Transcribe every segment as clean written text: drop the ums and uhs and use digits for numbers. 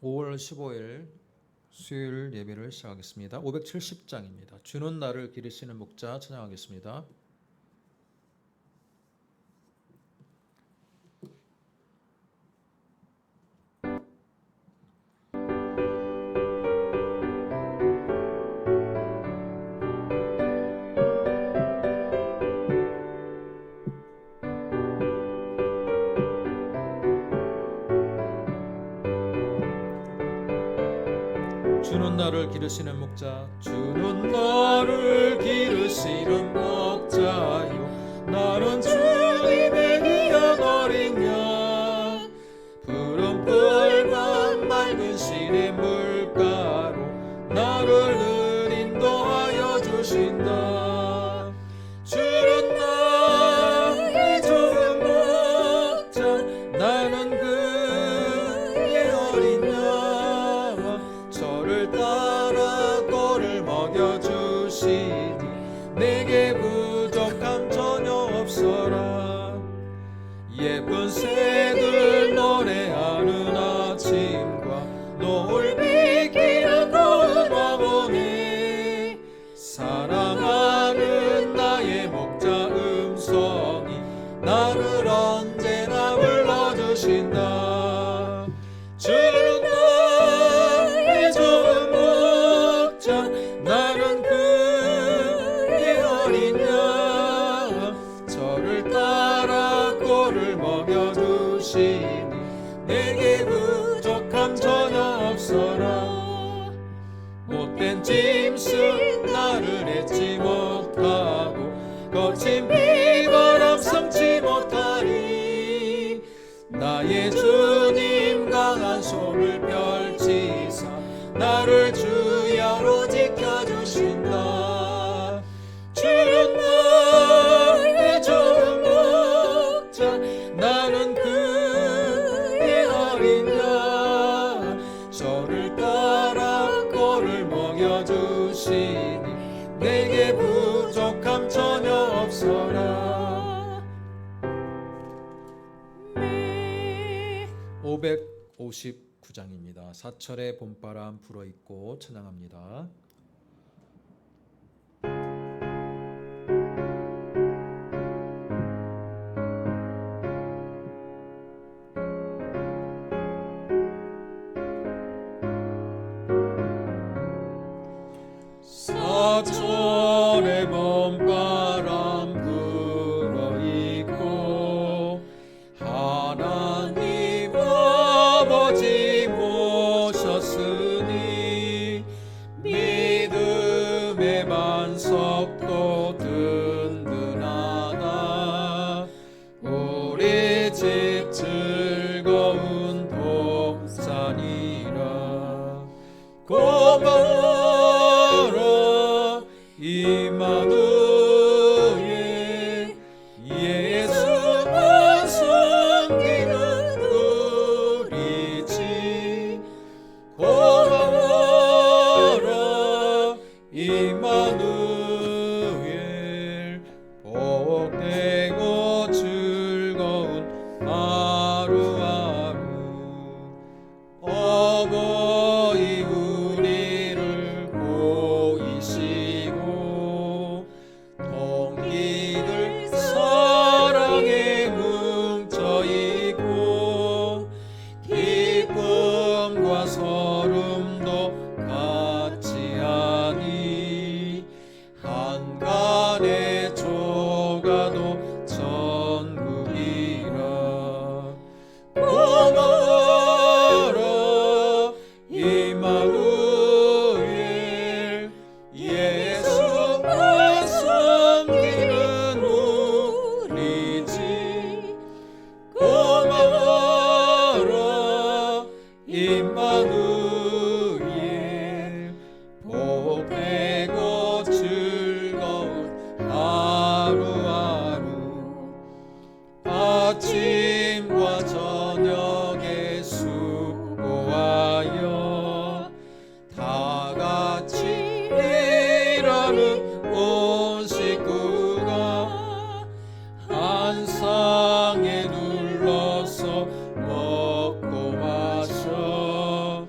5월 15일 수요일 예배를 시작하겠습니다. 570장입니다. 주는 나를 기르시는 목자 찬양하겠습니다. 주는 나를 기르시는 목자, 주는 나를 기르시는 목자요, 나는 주님의 귀한 어린 양, 푸른 풀과 맑은 시냇 물가로 나를 늘 인도하여 주신다. 주는 나의 좋은 목자, 나는 그의 어린 양, 저를 따라 꼴을 먹여주시니 내게 부족함 전혀 없어라. 예쁜 새들 노래하는 아침과 노을 비키는 고운 화보니 사랑하는 나의 목자 음성이 나를 언제나 불러주신다. 주는 나의 좋은 목자, 나는 그의 어린 양, 저를 따라 꼴을 먹여주시니 내게 부족함 전혀 없어라. 못된 짐승 나를 잊지 못하고 거친 비바람 삼지 못하리. 나의 주님 강한 손을 펼치사 나를 주야로 지켜주신다. 주는 나의 좋은 목자, 나는 그의 어린 양, 저를 따라 꼴을 먹여주시니 내게 부족함 전혀 없어라. 559장입니다. 사철의 봄바람 불어있고 찬양합니다. 사철의 봄바람 불어있고 하나님 아버지 모셨으니 믿음의 반석도 든든하다. 우리 집 즐거운 동산이라. 고마워라 임마누엘, 예수만 섬기는 우리 집. 고마워라 임마누엘, 복되고 즐거운 하루하루. 어버이 우리를 보이시고 동기들 사랑에 뭉쳐있고 기쁨과 서름도 같이 하니 한간의 조가도 천국이라. 고마워라 임마누엘, 예수만 섬기는 우리 집. 고마워라 임마누엘, 복되고 즐거운 하루하루. 아침과 저녁에 수고하여 다 같이 일하는 온 식구가 한 상에 눌러서 먹고 마셔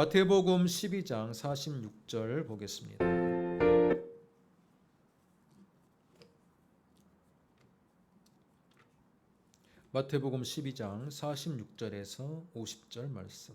마태복음 12장 46절 보겠습니다. 마태복음 12장 46절에서 50절 말씀.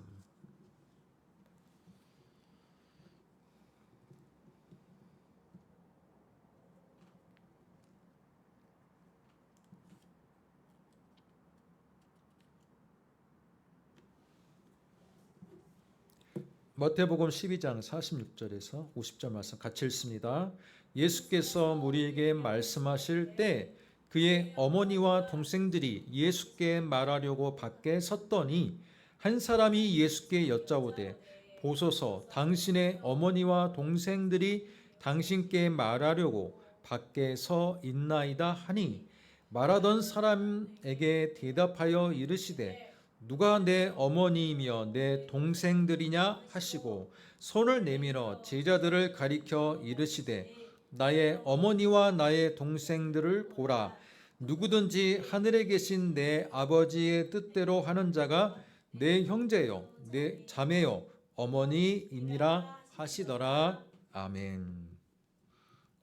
마태복음 12장 46절에서 50절 말씀 같이 읽습니다. 예수께서 무리에게 말씀하실 때 그의 어머니와 동생들이 예수께 말하려고 밖에 섰더니 한 사람이 예수께 여짜오되 보소서 당신의 어머니와 동생들이 당신께 말하려고 밖에 서 있나이다 하니 말하던 사람에게 대답하여 이르시되 누가 내 어머니이며 내 동생들이냐 하시고 손을 내밀어 제자들을 가리켜 이르시되 나의 어머니와 나의 동생들을 보라. 누구든지 하늘에 계신 내 아버지의 뜻대로 하는 자가 내 형제요 내 자매요 어머니이니라 하시더라. 아멘.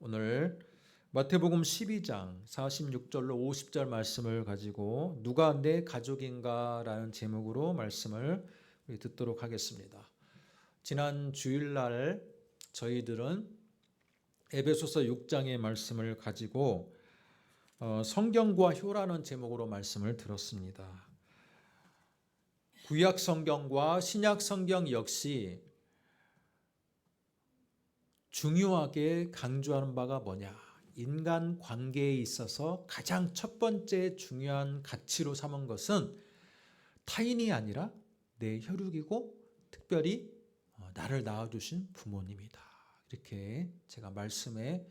오늘 마태복음 12장 46절로 50절 말씀을 가지고 누가 내 가족인가 라는 제목으로 말씀을 듣도록 하겠습니다. 지난 주일날 저희들은 에베소서 6장의 말씀을 가지고 성경과 효라는 제목으로 말씀을 들었습니다. 구약 성경과 신약 성경 역시 중요하게 강조하는 바가 뭐냐? 인간 관계에 있어서 가장 첫 번째 중요한 가치로 삼은 것은 타인이 아니라 내 혈육이고 특별히 나를 낳아주신 부모님이다. 이렇게 제가 말씀의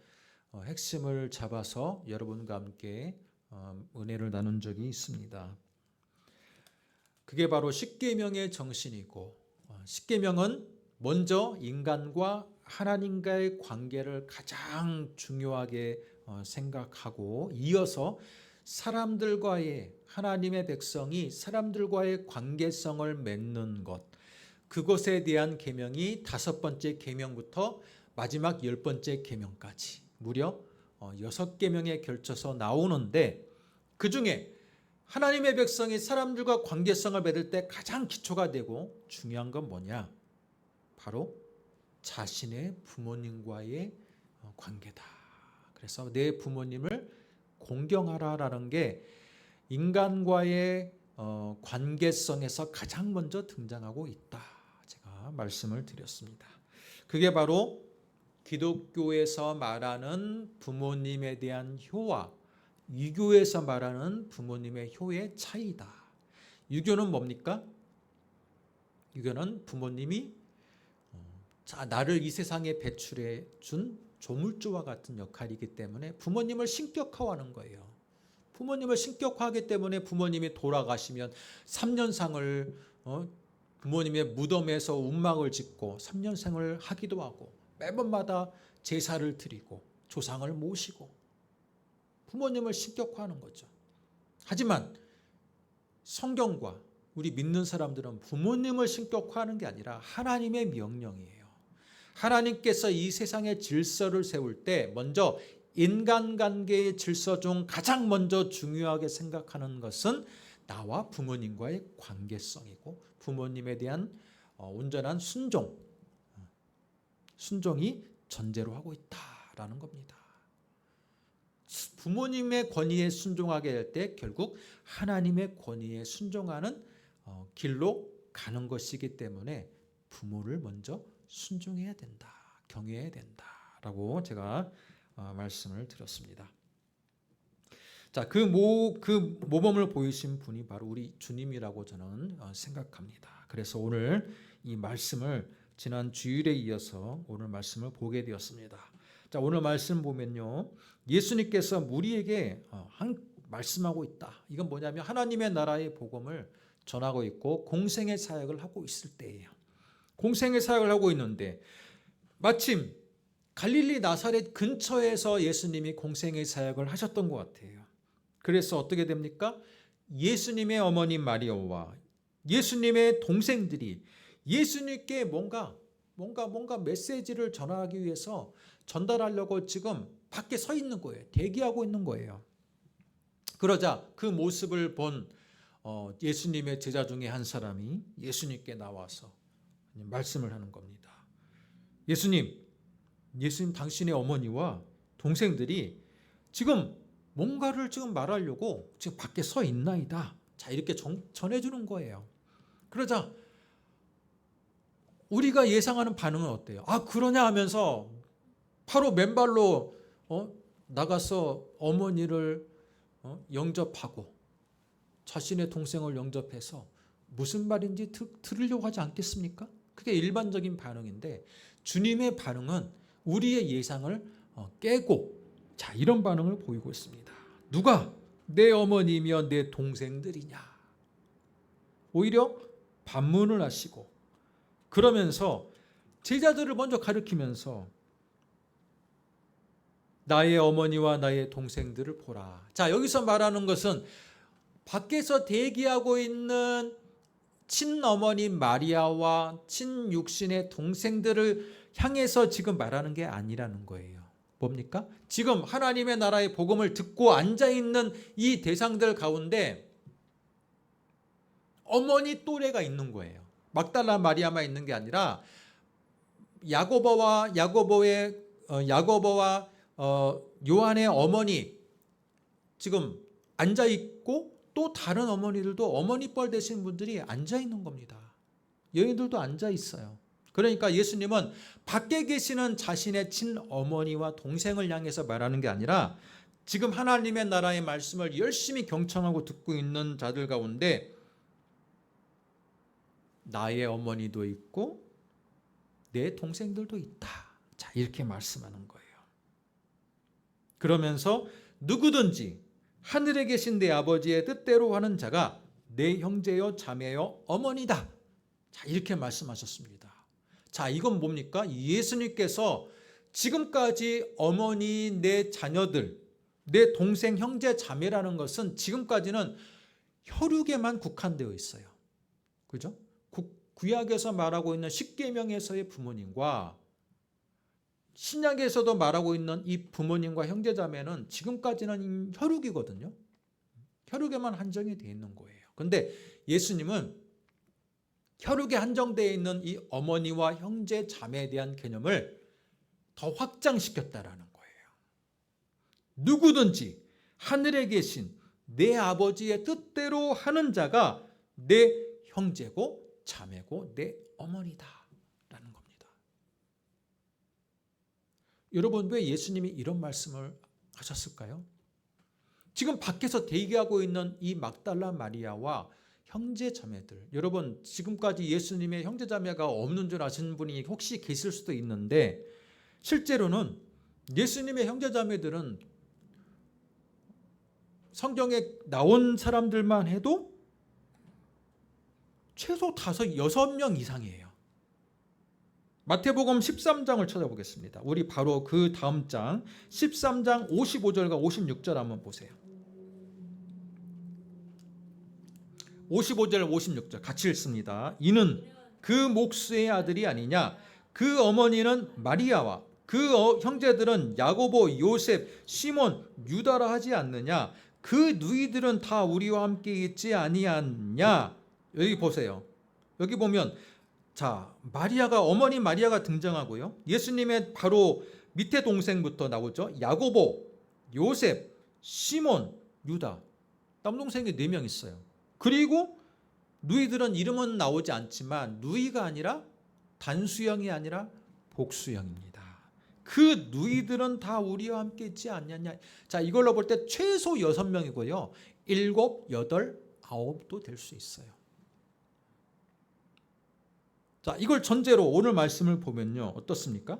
핵심을 잡아서 여러분과 함께 은혜를 나눈 적이 있습니다. 그게 바로 십계명의 정신이고 십계명은 먼저 인간과 하나님과의 관계를 가장 중요하게 생각하고 이어서 사람들과의 하나님의 백성이 사람들과의 관계성을 맺는 것 그것에 대한 계명이 5번째 계명부터 마지막 10번째 계명까지 무려 6계명에 걸쳐서 나오는데 그중에 하나님의 백성이 사람들과 관계성을 맺을 때 가장 기초가 되고 중요한 건 뭐냐? 바로 자신의 부모님과의 관계다. 그래서 내 부모님을 공경하라라는 게 인간과의 관계성에서 가장 먼저 등장하고 있다. 제가 말씀을 드렸습니다. 그게 바로 기독교에서 말하는 부모님에 대한 효와 유교에서 말하는 부모님의 효의 차이다. 유교는 뭡니까? 유교는 부모님이 나를 이 세상에 배출해 준 조물주와 같은 역할이기 때문에 부모님을 신격화하는 거예요. 부모님을 신격화하기 때문에 부모님이 돌아가시면 3년상을 부모님의 무덤에서 운막을 짓고 3년생을 하기도 하고 매번마다 제사를 드리고 조상을 모시고 부모님을 신격화하는 거죠. 하지만 성경과 우리 믿는 사람들은 부모님을 신격화하는 게 아니라 하나님의 명령이에요. 하나님께서 이 세상의 질서를 세울 때 먼저 인간관계의 질서 중 가장 먼저 중요하게 생각하는 것은 나와 부모님과의 관계성이고 부모님에 대한 온전한 순종이 전제로 하고 있다라는 겁니다. 부모님의 권위에 순종하게 될 때 결국 하나님의 권위에 순종하는 길로 가는 것이기 때문에 부모를 먼저 순종해야 된다, 경외해야 된다라고 제가 말씀을 드렸습니다. 자, 그 모범을 보이신 분이 바로 우리 주님이라고 저는 생각합니다. 그래서 오늘 이 말씀을 지난 주일에 이어서 오늘 말씀을 보게 되었습니다. 자, 오늘 말씀 보면요, 예수님께서 무리에게 말씀하고 있다. 이건 뭐냐면 하나님의 나라의 복음을 전하고 있고 공생의 사역을 하고 있을 때예요. 공생의 사역을 하고 있는데 마침 갈릴리 나사렛 근처에서 예수님이 공생의 사역을 하셨던 것 같아요. 그래서 어떻게 됩니까? 예수님의 어머니 마리아와 예수님의 동생들이 예수님께 뭔가 메시지를 전하기 위해서 전달하려고 지금 밖에 서 있는 거예요. 대기하고 있는 거예요. 그러자 그 모습을 본 예수님의 제자 중에 한 사람이 예수님께 나와서 말씀을 하는 겁니다. 예수님 당신의 어머니와 동생들이 지금 뭔가를 지금 말하려고 지금 밖에 서 있나이다. 자, 이렇게 전해주는 거예요. 그러자 우리가 예상하는 반응은 어때요? 아, 그러냐 하면서 바로 맨발로 나가서 어머니를 영접하고 자신의 동생을 영접해서 무슨 말인지 들으려고 하지 않겠습니까? 그게 일반적인 반응인데 주님의 반응은 우리의 예상을 깨고 자, 이런 반응을 보이고 있습니다. 누가 내 어머니며 내 동생들이냐? 오히려 반문을 하시고 그러면서 제자들을 먼저 가리키면서 나의 어머니와 나의 동생들을 보라. 자, 여기서 말하는 것은 밖에서 대기하고 있는 친어머니 마리아와 친육신의 동생들을 향해서 지금 말하는 게 아니라는 거예요. 뭡니까? 지금 하나님의 나라의 복음을 듣고 앉아있는 이 대상들 가운데 어머니 또래가 있는 거예요. 막달라 마리아만 있는 게 아니라 야고보와 요한의 어머니 지금 앉아 있고 또 다른 어머니들도 어머니 뻘 되신 분들이 앉아 있는 겁니다. 여인들도 앉아 있어요. 그러니까 예수님은 밖에 계시는 자신의 친어머니와 동생을 향해서 말하는 게 아니라 지금 하나님의 나라의 말씀을 열심히 경청하고 듣고 있는 자들 가운데 나의 어머니도 있고 내 동생들도 있다. 자, 이렇게 말씀하는 거예요. 그러면서 누구든지 하늘에 계신 내 아버지의 뜻대로 하는 자가 내 형제요 자매요 어머니다. 자, 이렇게 말씀하셨습니다. 자, 이건 뭡니까? 예수님께서 지금까지 어머니, 내 자녀들, 내 동생, 형제, 자매라는 것은 지금까지는 혈육에만 국한되어 있어요. 그죠? 구약에서 말하고 있는 십계명에서의 부모님과 신약에서도 말하고 있는 이 부모님과 형제자매는 지금까지는 혈육이거든요. 혈육에만 한정이 되어 있는 거예요. 그런데 예수님은 혈육에 한정되어 있는 이 어머니와 형제 자매에 대한 개념을 더 확장시켰다라는 거예요. 누구든지 하늘에 계신 내 아버지의 뜻대로 하는 자가 내 형제고 자매고 내 어머니다 라는 겁니다. 여러분, 왜 예수님이 이런 말씀을 하셨을까요? 지금 밖에서 대기하고 있는 이 막달라 마리아와 형제 자매들, 여러분 지금까지 예수님의 형제 자매가 없는 줄 아시는 분이 혹시 계실 수도 있는데 실제로는 예수님의 형제 자매들은 성경에 나온 사람들만 해도 최소 6명 이상이에요. 마태복음 13장을 찾아보겠습니다. 우리 바로 그 다음 장 13장 55절과 56절 한번 보세요. 55절 56절 같이 읽습니다. 이는 그 목수의 아들이 아니냐? 그 어머니는 마리아와 그 형제들은 야고보, 요셉, 시몬, 유다라 하지 않느냐? 그 누이들은 다 우리와 함께 있지 아니하냐? 여기 보세요. 여기 보면 자, 어머니 마리아가 등장하고요. 예수님의 바로 밑에 동생부터 나오죠. 야고보, 요셉, 시몬, 유다. 남동생이 4명 있어요. 그리고 누이들은 이름은 나오지 않지만 누이가 아니라 단수형이 아니라 복수형입니다. 그 누이들은 다 우리와 함께 있지 않느냐. 자, 이걸로 볼 때 최소 6명이고요. 7, 8, 9도 될 수 있어요. 자, 이걸 전제로 오늘 말씀을 보면요. 어떻습니까?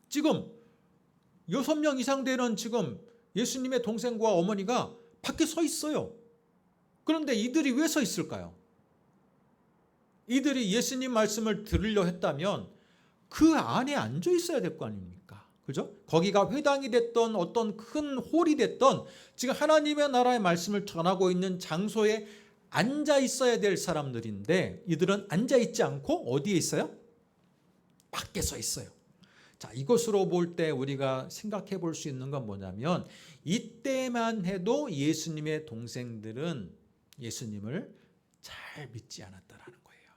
지금 6명 이상 되는 지금 예수님의 동생과 어머니가 밖에 서 있어요. 그런데 이들이 왜 서 있을까요? 이들이 예수님 말씀을 들으려 했다면 그 안에 앉아 있어야 될 거 아닙니까? 그죠? 거기가 회당이 됐던 어떤 큰 홀이 됐던 지금 하나님의 나라의 말씀을 전하고 있는 장소에 앉아 있어야 될 사람들인데 이들은 앉아 있지 않고 어디에 있어요? 밖에 서 있어요. 자, 이것으로 볼 때 우리가 생각해 볼 수 있는 건 뭐냐면 이때만 해도 예수님의 동생들은 예수님을 잘 믿지 않았다라는 거예요.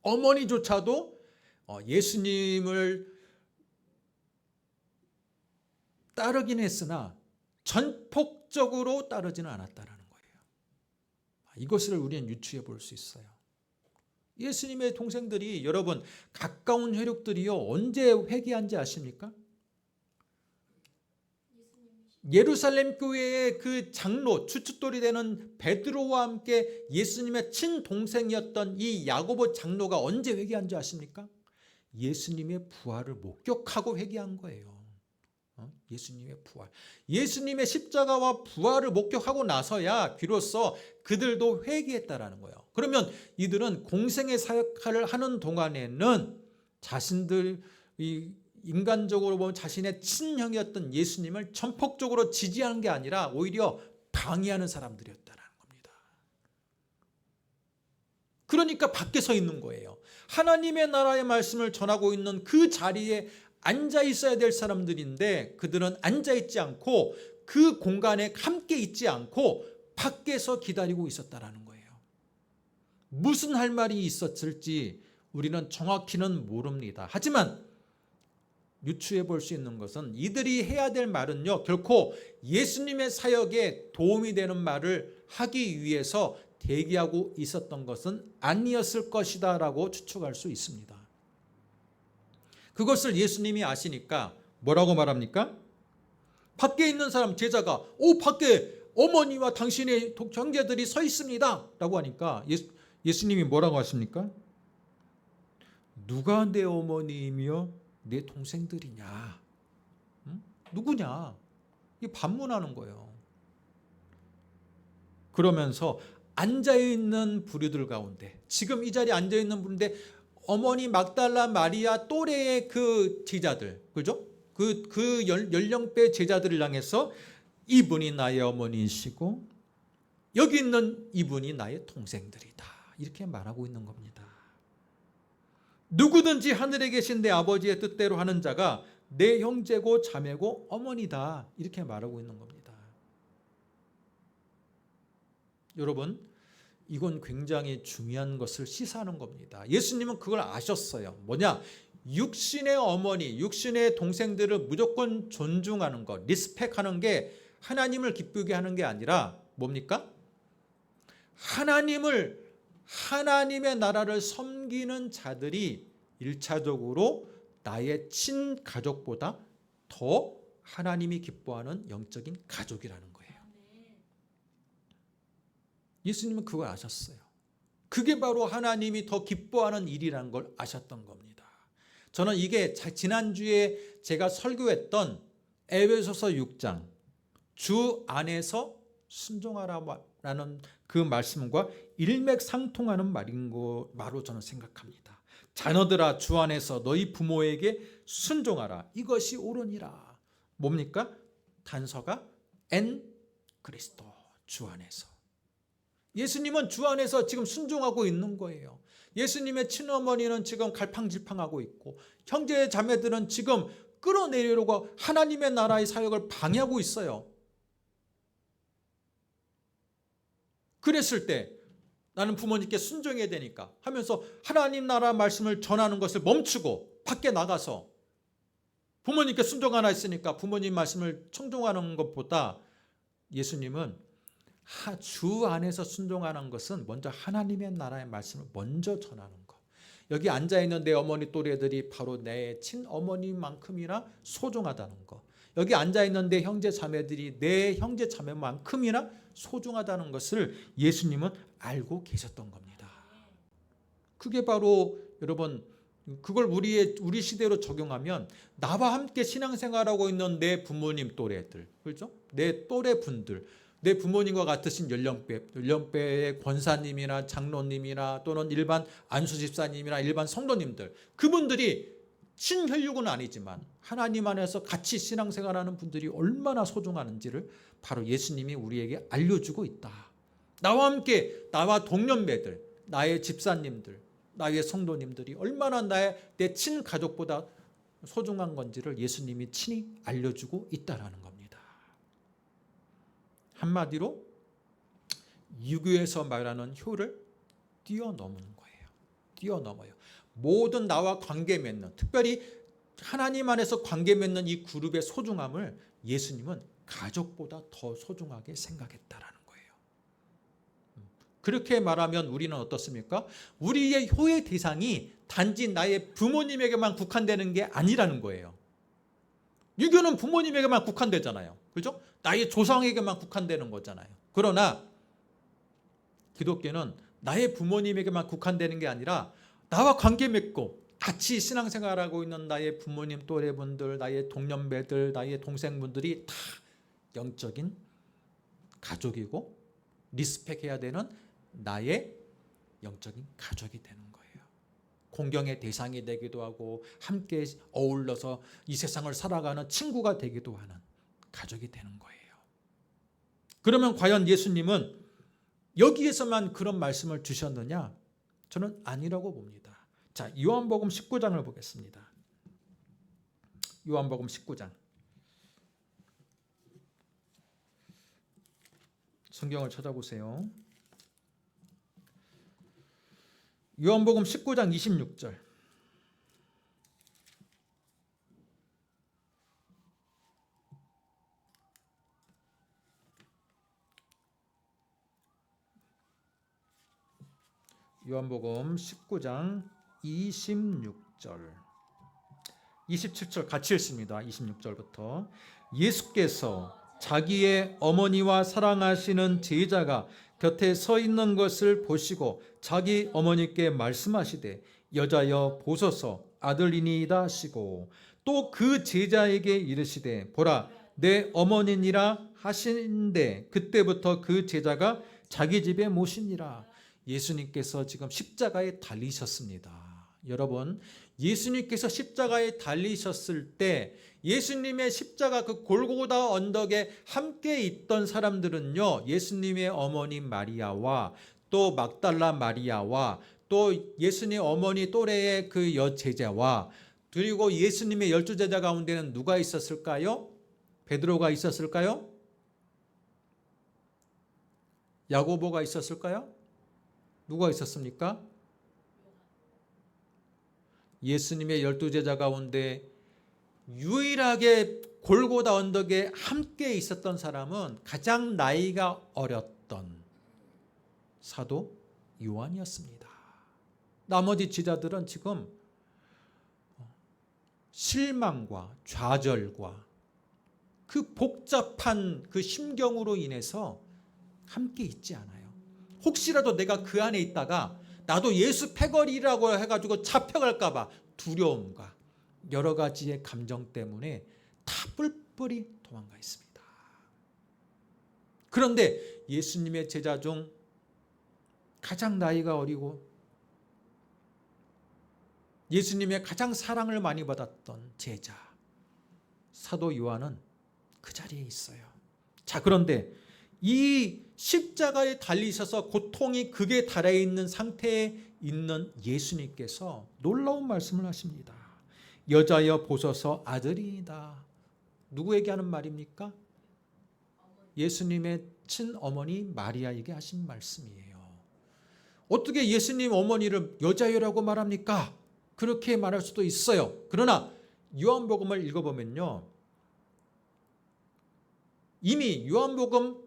어머니조차도 예수님을 따르긴 했으나 전폭적으로 따르지는 않았다라는 거예요. 이것을 우리는 유추해 볼 수 있어요. 예수님의 동생들이 여러분 가까운 혈육들이요 언제 회개한지 아십니까? 예루살렘 교회의 그 장로 주춧돌이 되는 베드로와 함께 예수님의 친동생이었던 이 야고보 장로가 언제 회개한지 아십니까? 예수님의 부활을 목격하고 회개한 거예요. 예수님의 부활, 예수님의 십자가와 부활을 목격하고 나서야 비로소 그들도 회개했다라는 거예요. 그러면 이들은 공생의 사역을 하는 동안에는 자신들 인간적으로 보면 자신의 친형이었던 예수님을 전폭적으로 지지하는 게 아니라 오히려 방해하는 사람들이었다는 겁니다. 그러니까 밖에 서 있는 거예요. 하나님의 나라의 말씀을 전하고 있는 그 자리에 앉아 있어야 될 사람들인데 그들은 앉아 있지 않고 그 공간에 함께 있지 않고 밖에서 기다리고 있었다라는 거예요. 무슨 할 말이 있었을지 우리는 정확히는 모릅니다. 하지만 유추해 볼 수 있는 것은 이들이 해야 될 말은요 결코 예수님의 사역에 도움이 되는 말을 하기 위해서 대기하고 있었던 것은 아니었을 것이다 라고 추측할 수 있습니다. 그것을 예수님이 아시니까 뭐라고 말합니까? 밖에 있는 사람 제자가 밖에 어머니와 당신의 형제들이 서 있습니다 라고 하니까 예수님이 뭐라고 하십니까? 누가 내 어머니이며 내 동생들이냐? 누구냐? 이 반문하는 거예요. 그러면서 앉아있는 부류들 가운데 지금 이 자리에 앉아있는 분인데 어머니 막달라 마리아 또래의 그 제자들, 그죠? 그 연령대 제자들을 향해서 이분이 나의 어머니이시고 여기 있는 이분이 나의 동생들이다. 이렇게 말하고 있는 겁니다. 누구든지 하늘에 계신 내 아버지의 뜻대로 하는 자가 내 형제고 자매고 어머니다. 이렇게 말하고 있는 겁니다. 여러분, 이건 굉장히 중요한 것을 시사하는 겁니다. 예수님은 그걸 아셨어요. 뭐냐? 육신의 어머니, 육신의 동생들을 무조건 존중하는 것, 리스펙하는 게 하나님을 기쁘게 하는 게 아니라 뭡니까? 하나님의 나라를 섬기는 자들이 1차적으로 나의 친가족보다 더 하나님이 기뻐하는 영적인 가족이라는 거예요. 예수님은 그걸 아셨어요. 그게 바로 하나님이 더 기뻐하는 일이라는 걸 아셨던 겁니다. 저는 이게 지난주에 제가 설교했던 에베소서 6장 주 안에서 순종하라라는 그 말씀과 일맥상통하는 말인 거로 저는 생각합니다. 자녀들아 주 안에서 너희 부모에게 순종하라. 이것이 옳으니라. 뭡니까? 단서가 엔 그리스도 주 안에서. 예수님은 주 안에서 지금 순종하고 있는 거예요. 예수님의 친어머니는 지금 갈팡질팡하고 있고 형제 자매들은 지금 끌어내려고 하나님의 나라의 사역을 방해하고 있어요. 그랬을 때 나는 부모님께 순종해야 되니까 하면서 하나님 나라 말씀을 전하는 것을 멈추고 밖에 나가서 부모님께 순종 하나 있으니까 부모님 말씀을 청종하는 것보다 예수님은 주 안에서 순종하는 것은 먼저 하나님의 나라의 말씀을 먼저 전하는 것. 여기 앉아있는 내 어머니 또래들이 바로 내 친어머니만큼이나 소중하다는 것. 여기 앉아있는 내 형제 자매들이 내 형제 자매만큼이나 소중하다는 것을 예수님은 알고 계셨던 겁니다. 그게 바로 여러분 그걸 우리 시대로 적용하면 나와 함께 신앙생활하고 있는 내 부모님 또래들, 그렇죠? 내 또래 분들, 내 부모님과 같으신 연령대의 권사님이나 장로님이나 또는 일반 안수집사님이나 일반 성도님들, 그분들이 친혈육은 아니지만 하나님 안에서 같이 신앙생활하는 분들이 얼마나 소중한지를 바로 예수님이 우리에게 알려주고 있다. 나와 함께 나와 동년배들, 나의 집사님들, 나의 성도님들이 얼마나 내 친가족보다 소중한 건지를 예수님이 친히 알려주고 있다라는 겁니다. 한마디로 유교에서 말하는 효를 뛰어넘는 거예요. 뛰어넘어요. 모든 나와 관계 맺는, 특별히 하나님 안에서 관계 맺는 이 그룹의 소중함을 예수님은 가족보다 더 소중하게 생각했다라는 거예요. 그렇게 말하면 우리는 어떻습니까? 우리의 효의 대상이 단지 나의 부모님에게만 국한되는 게 아니라는 거예요. 유교는 부모님에게만 국한되잖아요. 그렇죠? 나의 조상에게만 국한되는 거잖아요. 그러나 기독교는 나의 부모님에게만 국한되는 게 아니라 나와 관계 맺고 같이 신앙생활하고 있는 나의 부모님 또래분들, 나의 동년배들, 나의 동생분들이 다 영적인 가족이고 리스펙해야 되는 나의 영적인 가족이 되는 거예요. 공경의 대상이 되기도 하고 함께 어울러서 이 세상을 살아가는 친구가 되기도 하는 가족이 되는 거예요. 그러면 과연 예수님은 여기에서만 그런 말씀을 주셨느냐? 저는 아니라고 봅니다. 자, 요한복음 19장을 보겠습니다. 요한복음 19장. 성경을 찾아보세요. 요한복음 19장 26절. 요한복음 19장 26절 27절 같이 읽습니다. 26절부터 예수께서 자기의 어머니와 사랑하시는 제자가 곁에 서 있는 것을 보시고 자기 어머니께 말씀하시되 여자여 보소서 아들이니이다 하시고 또 그 제자에게 이르시되 보라 내 어머니니라 하시는데 그때부터 그 제자가 자기 집에 모시니라. 예수님께서 지금 십자가에 달리셨습니다. 여러분, 예수님께서 십자가에 달리셨을 때 예수님의 십자가 그 골고다 언덕에 함께 있던 사람들은요, 예수님의 어머니 마리아와 또 막달라 마리아와 또 예수님 어머니 또래의 그 여제자와 그리고 예수님의 12제자 가운데는 누가 있었을까요? 베드로가 있었을까요? 야고보가 있었을까요? 누가 있었습니까? 예수님의 12제자 가운데 유일하게 골고다 언덕에 함께 있었던 사람은 가장 나이가 어렸던 사도 요한이었습니다. 나머지 제자들은 지금 실망과 좌절과 그 복잡한 그 심경으로 인해서 함께 있지 않아요. 혹시라도 내가 그 안에 있다가 나도 예수 패거리라고 해가지고 잡혀갈까 봐 두려움과 여러 가지의 감정 때문에 다 뿔뿔이 도망가 있습니다. 그런데 예수님의 제자 중 가장 나이가 어리고 예수님의 가장 사랑을 많이 받았던 제자 사도 요한은 그 자리에 있어요. 자, 그런데 이 십자가에 달리셔서 고통이 극에 달해 있는 상태에 있는 예수님께서 놀라운 말씀을 하십니다. 여자여 보소서 아들이다. 누구에게 하는 말입니까? 예수님의 친어머니 마리아에게 하신 말씀이에요. 어떻게 예수님 어머니를 여자여라고 말합니까? 그렇게 말할 수도 있어요. 그러나 요한복음을 읽어보면요, 이미 요한복음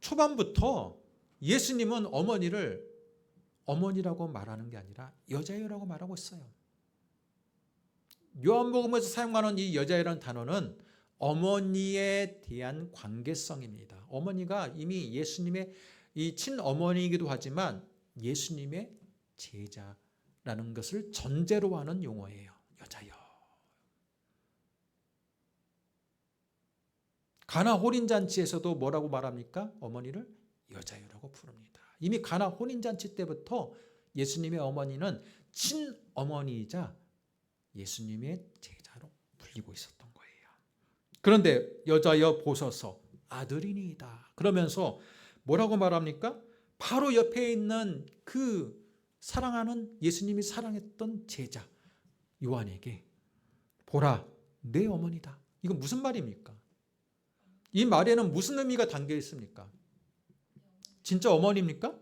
초반부터 예수님은 어머니를 어머니라고 말하는 게 아니라 여자여라고 말하고 있어요. 요한복음에서 사용하는 이 여자여라는 단어는 어머니에 대한 관계성입니다. 어머니가 이미 예수님의 이 친어머니이기도 하지만 예수님의 제자라는 것을 전제로 하는 용어예요. 여자여. 가나 혼인잔치에서도 뭐라고 말합니까? 어머니를 여자여라고 부릅니다. 이미 가나 혼인잔치 때부터 예수님의 어머니는 친어머니이자 예수님의 제자로 불리고 있었던 거예요. 그런데 여자여 보소서 아들이니이다. 그러면서 뭐라고 말합니까? 바로 옆에 있는 그 사랑하는 예수님이 사랑했던 제자 요한에게 보라 내 어머니다. 이건 무슨 말입니까? 이 말에는 무슨 의미가 담겨 있습니까? 진짜 어머니입니까?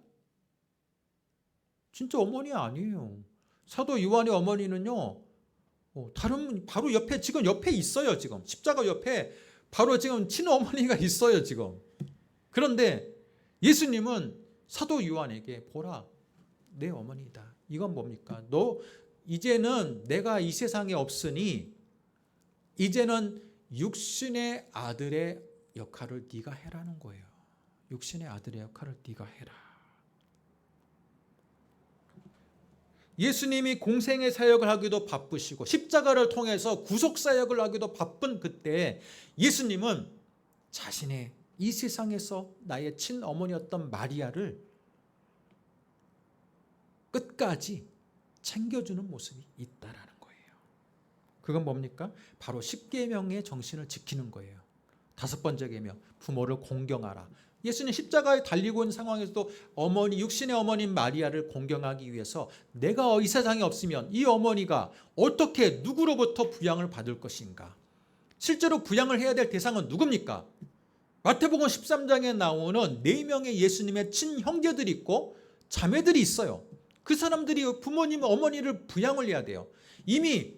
진짜 어머니 아니에요. 사도 요한의 어머니는요, 다른 바로 옆에 지금 옆에 있어요. 지금 십자가 옆에 바로 지금 친어머니가 있어요. 지금. 그런데 예수님은 사도 요한에게 보라 내 어머니다. 이건 뭡니까? 너 이제는 내가 이 세상에 없으니 이제는 육신의 아들의 역할을 네가 해라는 거예요. 육신의 아들의 역할을 네가 해라. 예수님이 공생의 사역을 하기도 바쁘시고 십자가를 통해서 구속 사역을 하기도 바쁜 그때 예수님은 자신의 이 세상에서 나의 친어머니였던 마리아를 끝까지 챙겨주는 모습이 있다라는 거예요. 그건 뭡니까? 바로 십계명의 정신을 지키는 거예요. 다섯 번째 계명, 부모를 공경하라. 예수님 십자가에 달리고 있는 상황에서도 어머니, 육신의 어머님 마리아를 공경하기 위해서 내가 이 세상에 없으면 이 어머니가 어떻게 누구로부터 부양을 받을 것인가? 실제로 부양을 해야 될 대상은 누굽니까? 마태복음 13장에 나오는 4명의 예수님의 친형제들이 있고 자매들이 있어요. 그 사람들이 부모님, 어머니를 부양을 해야 돼요. 이미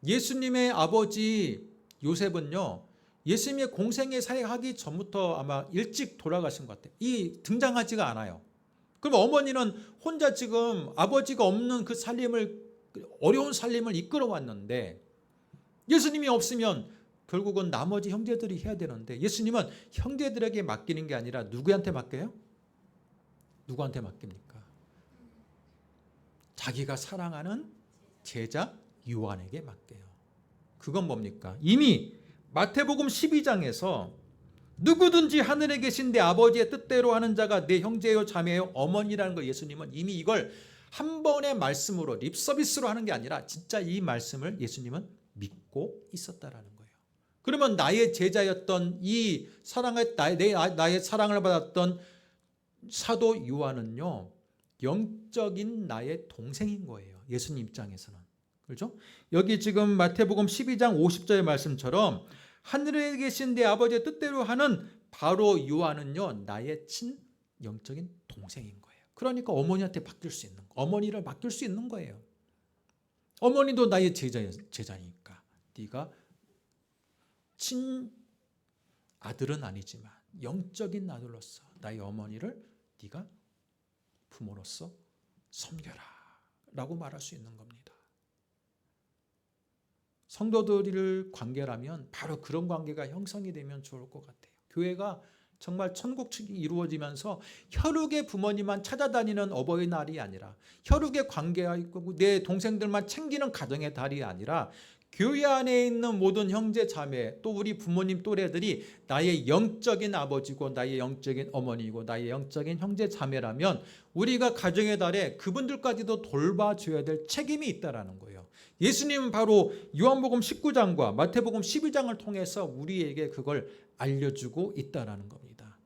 예수님의 아버지 요셉은요, 예수님의 공생의 사역하기 전부터 아마 일찍 돌아가신 것 같아요. 이 등장하지가 않아요. 그럼 어머니는 혼자 지금 아버지가 없는 그 살림을, 어려운 살림을 이끌어 왔는데 예수님이 없으면 결국은 나머지 형제들이 해야 되는데 예수님은 형제들에게 맡기는 게 아니라 누구한테 맡겨요? 누구한테 맡깁니까? 자기가 사랑하는 제자 요한에게 맡겨요. 그건 뭡니까? 이미 마태복음 12장에서 누구든지 하늘에 계신 내 아버지의 뜻대로 하는 자가 내 형제요 자매요 어머니라는 거 예수님은 이미 이걸 한 번의 말씀으로 립서비스로 하는 게 아니라 진짜 이 말씀을 예수님은 믿고 있었다라는 거예요. 그러면 나의 제자였던 이 나의 사랑을 받았던 사도 요한은요, 영적인 나의 동생인 거예요. 예수님 입장에서는. 그렇죠? 여기 지금 마태복음 12장 50절의 말씀처럼 하늘에 계신 내 아버지의 뜻대로 하는 바로 요한은요, 나의 영적인 동생인 거예요. 그러니까 어머니한테 맡길 수 있는, 어머니를 맡길 수 있는 거예요. 어머니도 나의 제자니까 네가 아들은 아니지만 영적인 아들로서 나의 어머니를 네가 부모로서 섬겨라 라고 말할 수 있는 겁니다. 성도들을 관계라면 바로 그런 관계가 형성이 되면 좋을 것 같아요. 교회가 정말 천국축이 이루어지면서 혈육의 부모님만 찾아다니는 어버이날이 아니라 혈육의 관계가 있고 내 동생들만 챙기는 가정의 달이 아니라 교회 안에 있는 모든 형제 자매 또 우리 부모님 또래들이 나의 영적인 아버지고 나의 영적인 어머니이고 나의 영적인 형제 자매라면 우리가 가정의 달에 그분들까지도 돌봐줘야 될 책임이 있다라는 거예요. 예수님은 바로 요한복음 19장과 마태복음 12장을 통해서 우리에게 그걸 알려주고 있다라는 겁니다.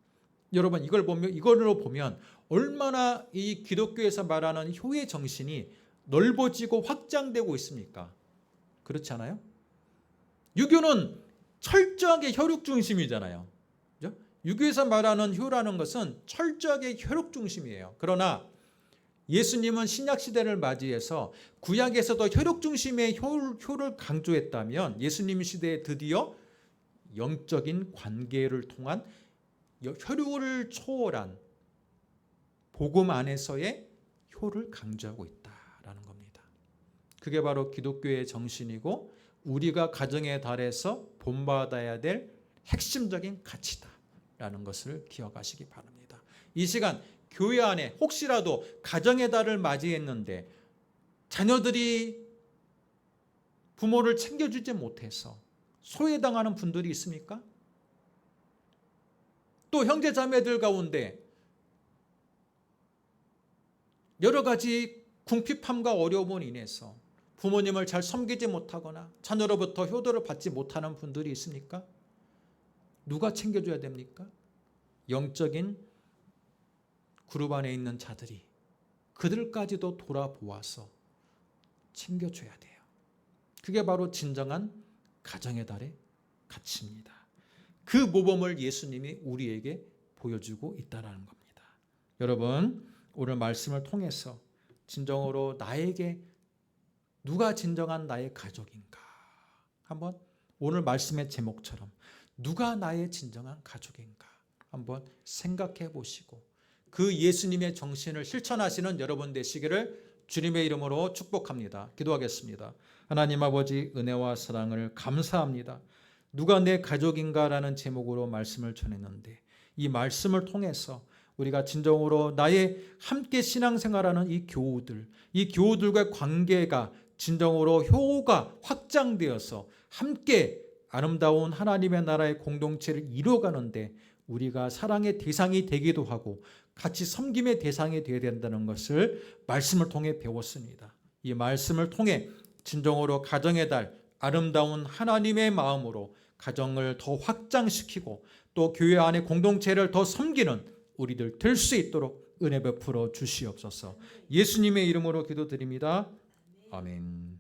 여러분 이걸로 보면 얼마나 이 기독교에서 말하는 효의 정신이 넓어지고 확장되고 있습니까? 그렇지 않아요? 유교는 철저하게 혈육 중심이잖아요. 그죠? 유교에서 말하는 효라는 것은 철저하게 혈육 중심이에요. 그러나 예수님은 신약 시대를 맞이해서 구약에서도 혈육 중심의 효를 강조했다면 예수님 시대에 드디어 영적인 관계를 통한 혈육을 초월한 복음 안에서의 효를 강조하고 있다라는 겁니다. 그게 바로 기독교의 정신이고 우리가 가정의 달에서 본받아야 될 핵심적인 가치다라는 것을 기억하시기 바랍니다. 이 시간 교회 안에 혹시라도 가정의 달을 맞이했는데 자녀들이 부모를 챙겨주지 못해서 소외당하는 분들이 있습니까? 또 형제 자매들 가운데 여러 가지 궁핍함과 어려움으로 인해서 부모님을 잘 섬기지 못하거나 자녀로부터 효도를 받지 못하는 분들이 있습니까? 누가 챙겨줘야 됩니까? 영적인 그룹 안에 있는 자들이 그들까지도 돌아보아서 챙겨줘야 돼요. 그게 바로 진정한 가정의 달의 가치입니다. 그 모범을 예수님이 우리에게 보여주고 있다는 겁니다. 여러분, 오늘 말씀을 통해서 진정으로 나에게 누가 진정한 나의 가족인가? 한번 오늘 말씀의 제목처럼 누가 나의 진정한 가족인가? 한번 생각해 보시고 그 예수님의 정신을 실천하시는 여러분 되시기를 주님의 이름으로 축복합니다. 기도하겠습니다. 하나님 아버지, 은혜와 사랑을 감사합니다. 누가 내 가족인가라는 제목으로 말씀을 전했는데 이 말씀을 통해서 우리가 진정으로 나의 함께 신앙생활하는 이 교우들과 관계가 진정으로 효가 확장되어서 함께 아름다운 하나님의 나라의 공동체를 이루어가는데 우리가 사랑의 대상이 되기도 하고 같이 섬김의 대상이 되어야 된다는 것을 말씀을 통해 배웠습니다. 이 말씀을 통해 진정으로 가정의 달, 아름다운 하나님의 마음으로 가정을 더 확장시키고 또 교회 안의 공동체를 더 섬기는 우리들 될 수 있도록 은혜 베풀어 주시옵소서. 예수님의 이름으로 기도드립니다. 아멘.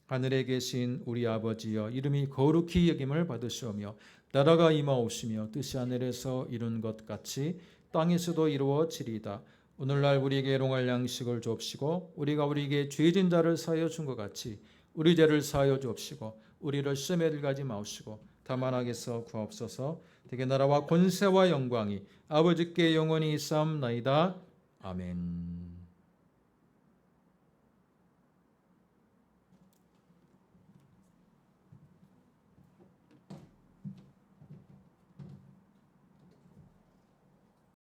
하늘에 계신 우리 아버지여, 이름이 거룩히 여김을 받으시오며 나라가 임하옵시며 뜻이 하늘에서 이룬 것 같이 땅에서도 이루어지리이다. 오늘날 우리에게 일용할 양식을 주옵시고 우리가 우리에게 죄진 자를 사하여 준 것 같이 우리 죄를 사하여 주옵시고 우리를 시험에 들게 마옵시고 다만 악에서 구하옵소서. 대개 나라와 권세와 영광이 아버지께 영원히 있사옵나이다. 아멘.